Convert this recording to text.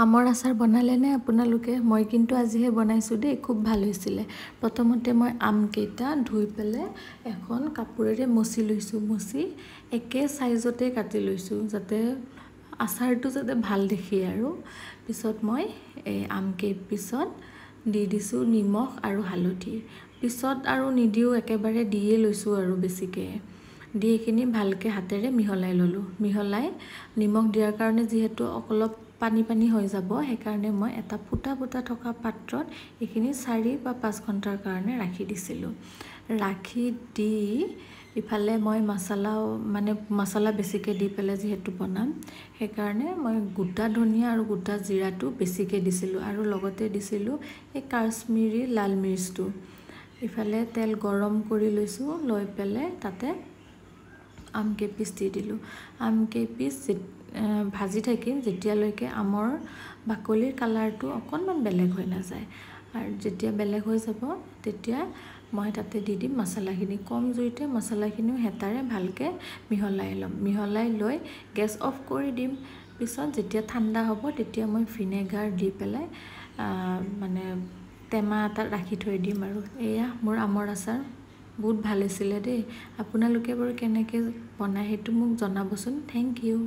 আমৰ আচাৰ বনালে নে আপোনালোকে? মই কিন্তু আজিহে বনাইছোঁ দেই, খুব ভাল হৈছিলে। প্ৰথমতে মই আমকেইটা ধুই পেলাই এখন কাপোৰেৰে মচি লৈছোঁ। মচি একে চাইজতে কাটি লৈছোঁ যাতে আচাৰটো যাতে ভাল দেখি আৰু। পিছত মই এই আমকেইপিছত দি দিছোঁ নিমখ আৰু হালধি। পিছত আৰু নিদিওঁ, একেবাৰে দিয়ে লৈছোঁ আৰু বেছিকৈ। দি এইখিনি ভালকৈ হাতেৰে মিহলাই ল'লোঁ। মিহলাই নিমখ দিয়াৰ কাৰণে যিহেতু অলপ পানী পানী হৈ যাব, সেইকাৰণে মই এটা ফুটা ফুটা থকা পাত্ৰত এইখিনি 4 বা 5 ঘণ্টাৰ কাৰণে ৰাখি দিছিলোঁ। ৰাখি দি ইফালে মই মছলা বেছিকৈ দি পেলাই যিহেতু বনাম, সেইকাৰণে মই গোটা ধনিয়া আৰু গোটা জিৰাটো বেছিকৈ দিছিলোঁ আৰু লগতে দিছিলোঁ এই কাশ্মীৰী লাল মিৰ্চটো। ইফালে তেল গৰম কৰি লৈছোঁ, লৈ পেলাই তাতে আমকেইপিচ দি দিলোঁ। আমকেইপিচ ভাজি থাকিম যেতিয়ালৈকে আমৰ বাকলিৰ কালাৰটো অকণমান বেলেগ হৈ নাযায়। আৰু যেতিয়া বেলেগ হৈ যাব তেতিয়া মই তাতে দি দিম মছলাখিনি। কম জুইতে মছলাখিনিও হেতাৰে ভালকৈ মিহলাই ল'ম। মিহলাই লৈ গেছ অফ কৰি দিম। পিছত যেতিয়া ঠাণ্ডা হ'ব তেতিয়া মই ভিনেগাৰ দি পেলাই টেমা এটাত ৰাখি থৈ দিম আৰু। এয়া মোৰ আমৰ আচাৰ, বহুত ভাল হৈছিলে দেই। আপোনালোকে বাৰু কেনেকৈ বনায় সেইটো মোক জনাবচোন। Thank U.